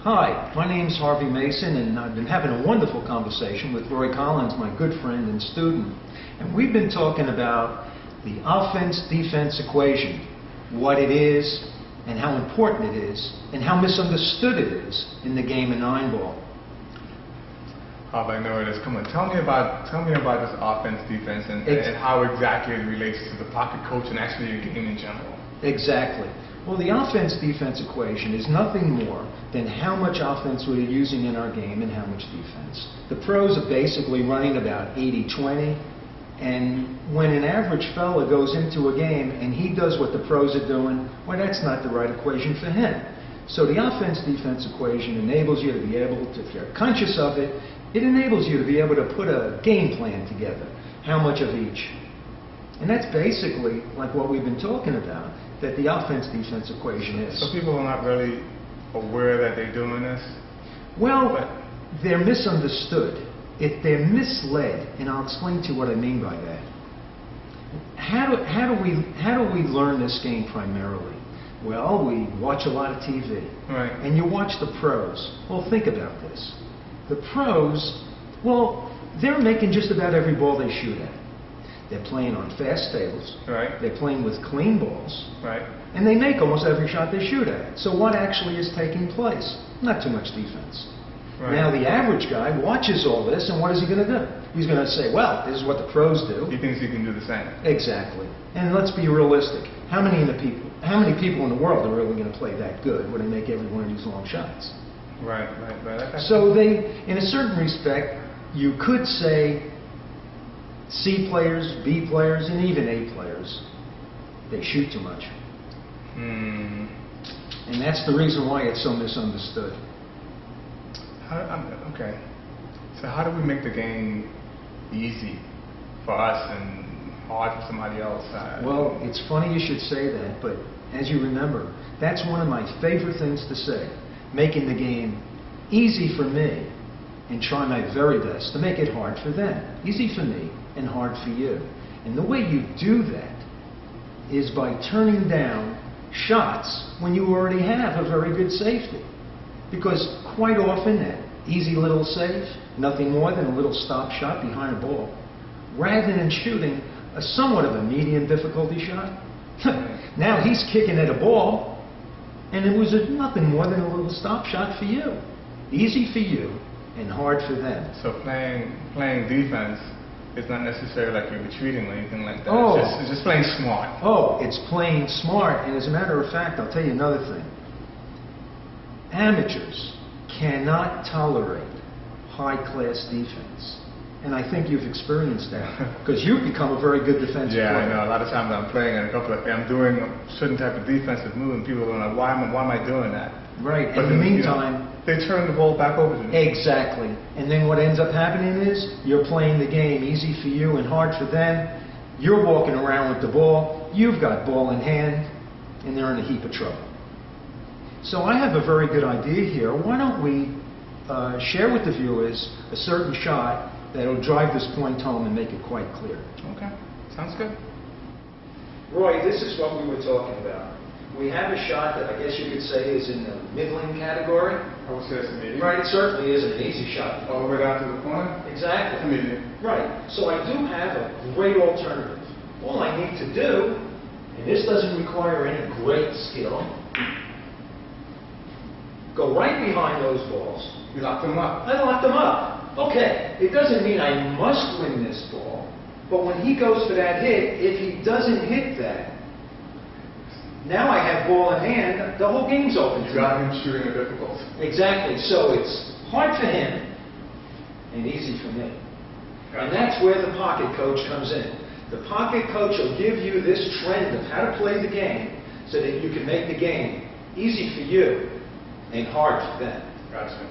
Hi, my name's Harvey Mason, and I've been having a wonderful conversation with Roy Collins, my good friend and student. And we've been talking about the offense-defense equation, what it is, and how important it is, and how misunderstood it is in the game of 9-ball. Harvey, I know it is. Come on, tell me about this offense-defense and how exactly it relates to the pocket coach and actually your game in general. Exactly. Well, the offense-defense equation is nothing more than how much offense we're using in our game and how much defense. The pros are basically running about 80-20, and when an average fella goes into a game and he does what the pros are doing, well, that's not the right equation for him. So the offense-defense equation enables you to be able to, if you're conscious of it, it enables you to be able to put a game plan together, how much of each. And that's basically like what we've been talking about, that the offense-defense equation is. So people are not really aware that they're doing this? Well, they're misunderstood. They're misled, and I'll explain to you what I mean by that. How do we learn this game primarily? Well, we watch a lot of TV. Right. And you watch the pros. Well, think about this. The pros, well, they're making just about every ball they shoot at. They're playing on fast tables. Right. They're playing with clean balls. Right. And they make almost every shot they shoot at. So what actually is taking place? Not too much defense. Right. Now the average guy watches all this, and what is he going to do? He's going to say, well, this is what the pros do. He thinks he can do the same. Exactly. And let's be realistic. How many people in the world are really going to play that good when they make every one of these long shots? Right. So they, in a certain respect, you could say C players, B players, and even A players, they shoot too much. And that's the reason why it's so misunderstood. Okay. So how do we make the game easy for us and hard for somebody else? Well, it's funny you should say that, but as you remember, that's one of my favorite things to say. Making the game easy for me and try my very best to make it hard for them. Easy for me and hard for you. And the way you do that is by turning down shots when you already have a very good safety. Because quite often that easy little save, nothing more than a little stop shot behind a ball, rather than shooting a somewhat of a medium difficulty shot. Now he's kicking at a ball, and it was nothing more than a little stop shot for you. Easy for you and hard for them. So playing defense is not necessarily like you're retreating or anything like that. Oh. It's just playing smart. Oh, it's playing smart. And as a matter of fact, I'll tell you another thing. Amateurs cannot tolerate high-class defense. And I think you've experienced that, because you've become a very good defensive player. I know. A lot of times I'm playing and I'm doing a certain type of defensive move, and people are like, why am I doing that? Right. But in the meantime, they turn the ball back over to me. Exactly. And then what ends up happening is you're playing the game easy for you and hard for them. You're walking around with the ball. You've got ball in hand, and they're in a heap of trouble. So I have a very good idea here. Why don't we share with the viewers a certain shot that will drive this point home and make it quite clear. Okay, sounds good. Roy, this is what we were talking about. We have a shot that I guess you could say is in the middling category. I would say it's a medium. Right, it certainly is an easy shot. All the way down to the corner? Exactly. A medium. Right, so I do have a great alternative. All I need to do, and this doesn't require any great skill, go right behind those balls. You lock them up. I locked them up. Okay, it doesn't mean I must win this ball, but when he goes for that hit, if he doesn't hit that, now I have ball in hand, the whole game's open. You got him shooting a difficult. Exactly, so it's hard for him and easy for me. And that's where the pocket coach comes in. The pocket coach will give you this trend of how to play the game so that you can make the game easy for you and hard for them. Gotcha.